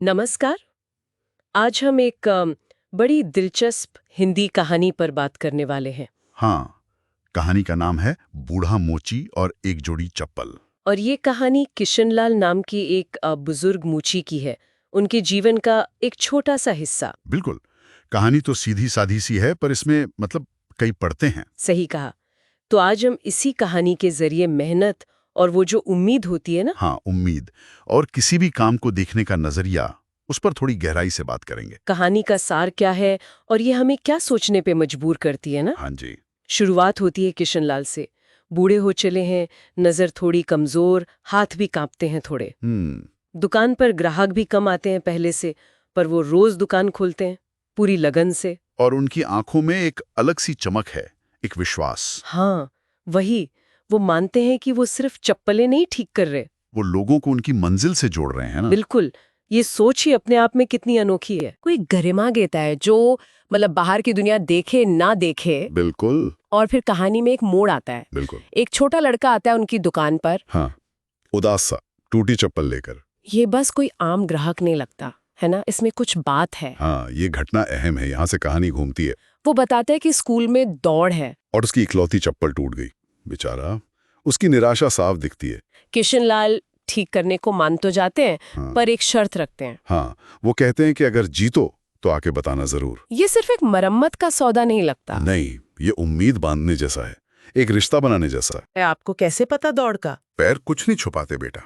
नमस्कार। आज हम एक बड़ी दिलचस्प हिंदी कहानी पर बात करने वाले हैं। हाँ, कहानी का नाम है बूढ़ा मोची और एक जोड़ी चप्पल। और ये कहानी किशनलाल नाम की एक बुजुर्ग मूची की है। उनके जीवन का एक छोटा सा हिस्सा। बिल्कुल, कहानी तो सीधी साधी सी है, पर इसमें मतलब कई पढ़ते हैं। सही कहा। तो आज हम इसी कहानी के जरिए मेहनत और वो जो उम्मीद होती है ना, हाँ, उम्मीद और किसी भी काम को देखने का नजरिया, उस पर थोड़ी गहराई से बात करेंगे। कहानी का सार क्या है और ये हमें क्या सोचने पे मजबूर करती है ना। हाँ जी। शुरुआत होती है किशनलाल से। बूढ़े हो चले हैं, नजर थोड़ी कमजोर, हाथ भी कांपते हैं थोड़े। दुकान पर ग्राहक भी कम आते हैं पहले से, पर वो रोज दुकान खोलते हैं पूरी लगन से। और उनकी आंखों में एक अलग सी चमक है, एक विश्वास। हाँ, वही। वो मानते हैं कि वो सिर्फ चप्पलें नहीं ठीक कर रहे। वो लोगों को उनकी मंजिल से जोड़ रहे हैं ना। बिल्कुल। ये सोच ही अपने आप में कितनी अनोखी है। कोई गरिमा देता है जो मतलब बाहर की दुनिया देखे ना देखे। बिल्कुल। और फिर कहानी में एक मोड़ आता है। बिल्कुल। एक छोटा लड़का आता है उनकी दुकान पर। हाँ, उदास सा, टूटी चप्पल लेकर। ये बस कोई आम ग्राहक नहीं लगता है ना, इसमें कुछ बात है। हाँ, ये घटना अहम है, यहाँ से कहानी घूमती है। वो बताता है कि स्कूल में दौड़ है और उसकी इकलौती चप्पल टूट गई। बेचारा, उसकी निराशा साफ दिखती है। किशनलाल ठीक करने को मान तो जाते हैं, हाँ। पर एक शर्त रखते हैं। हाँ, वो कहते हैं कि अगर जीतो तो आके बताना जरूर। ये सिर्फ एक मरम्मत का सौदा नहीं लगता। नहीं, ये उम्मीद बांधने जैसा है, एक रिश्ता बनाने जैसा है। आपको कैसे पता दौड़ का? पैर कुछ नहीं छुपाते बेटा,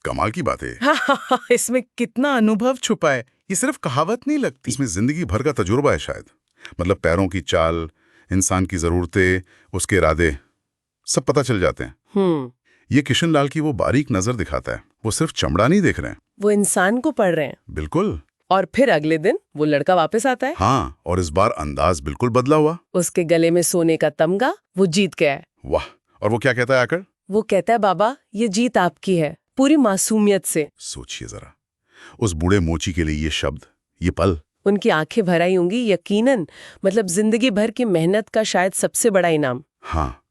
कमाल की बात है। हाँ, इसमें कितना अनुभव छुपा है। ये सिर्फ कहावत नहीं लगती। इसमें जिंदगी भर का तजुर्बा है शायद। मतलब पैरों की चाल, इंसान की जरूरतें, उसके इरादे, सब पता चल जाते हैं। ये किशनलाल की वो बारीक नजर दिखाता है। वो सिर्फ चमड़ा नहीं देख रहे हैं, वो इंसान को पढ़ रहे हैं। बिल्कुल। और फिर अगले दिन वो लड़का वापस आता है। हाँ, और इस बार अंदाज बिल्कुल बदला हुआ। उसके गले में सोने का तमगा, वो जीत गया है। वाह। और वो क्या कहता है आकर? वो कहता है, बाबा ये जीत आपकी है, पूरी मासूमियत से। सोचिए जरा, उस बूढ़े मोची के लिए ये शब्द, ये पल। उनकी आंखें भर आई होंगी यकीनन। मतलब जिंदगी भर की मेहनत का शायद सबसे बड़ा इनाम। हाँ,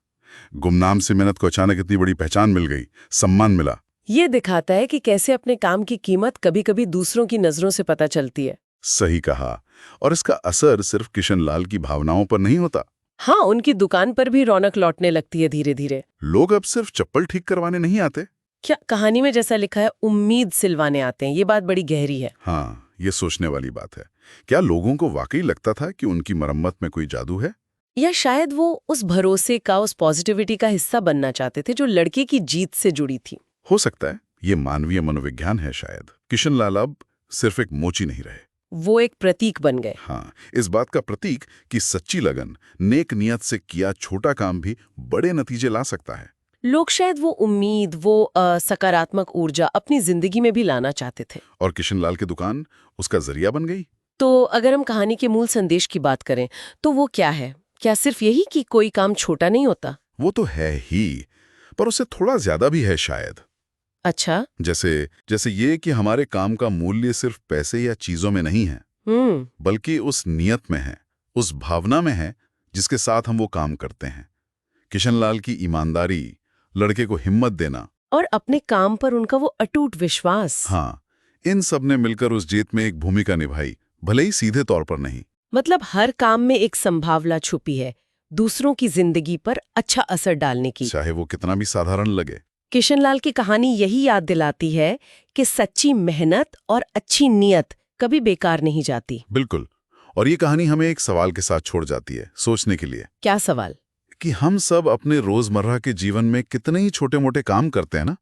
गुमनाम से मेहनत को अचानक इतनी बड़ी पहचान मिल गई, सम्मान मिला। ये दिखाता है कि कैसे अपने काम की कीमत कभी-कभी दूसरों की नजरों से पता चलती है। सही कहा। और इसका असर सिर्फ किशनलाल की भावनाओं पर नहीं होता। हाँ, उनकी दुकान पर भी रौनक लौटने लगती है धीरे धीरे। लोग अब सिर्फ चप्पल ठीक करवाने नहीं आते। क्या कहानी में जैसा लिखा है, उम्मीद सिलवाने आते हैं। ये बात बड़ी गहरी है। हाँ, ये सोचने वाली बात है। क्या लोगों को वाकई लगता था कि उनकी मरम्मत में कोई जादू है? या शायद वो उस भरोसे का, उस पॉजिटिविटी का हिस्सा बनना चाहते थे जो लड़के की जीत से जुड़ी थी। हो सकता है ये मानवीय मनोविज्ञान है शायद। किशनलाल अब सिर्फ एक मोची नहीं रहे, वो एक प्रतीक बन गए। हाँ, इस बात का प्रतीक कि सच्ची लगन, नेक नियत से किया छोटा काम भी बड़े नतीजे ला सकता है। लोग शायद वो उम्मीद, वो सकारात्मक ऊर्जा अपनी जिंदगी में भी लाना चाहते थे। और किशनलाल की दुकान उसका जरिया बन गई। तो अगर हम कहानी के मूल संदेश की बात करें तो वो क्या है? क्या सिर्फ यही कि कोई काम छोटा नहीं होता? वो तो है ही, पर उससे थोड़ा ज्यादा भी है शायद। अच्छा। जैसे ये कि हमारे काम का मूल्य सिर्फ पैसे या चीजों में नहीं है, बल्कि उस नियत में है, उस भावना में है जिसके साथ हम वो काम करते हैं। किशनलाल की ईमानदारी, लड़के को हिम्मत देना और अपने काम पर उनका वो अटूट विश्वास। हाँ, इन सब ने मिलकर उस जीत में एक भूमिका निभाई, भले ही सीधे तौर पर नहीं। मतलब हर काम में एक संभावना छुपी है दूसरों की जिंदगी पर अच्छा असर डालने की, चाहे वो कितना भी साधारण लगे। किशनलाल की कहानी यही याद दिलाती है कि सच्ची मेहनत और अच्छी नीयत कभी बेकार नहीं जाती। बिल्कुल। और ये कहानी हमें एक सवाल के साथ छोड़ जाती है सोचने के लिए। क्या सवाल? कि हम सब अपने रोजमर्रा के जीवन में कितने ही छोटे मोटे काम करते हैं ना,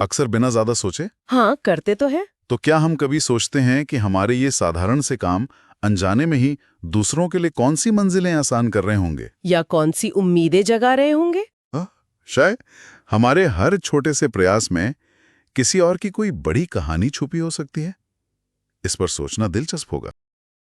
अक्सर बिना ज्यादा सोचे। हाँ, करते तो है। तो क्या हम कभी सोचते हैं कि हमारे ये साधारण से काम अनजाने में ही दूसरों के लिए कौन सी मंजिलें आसान कर रहे होंगे, या कौन सी उम्मीदें जगा रहे होंगे? शायद हमारे हर छोटे से प्रयास में किसी और की कोई बड़ी कहानी छुपी हो सकती है। इस पर सोचना दिलचस्प होगा।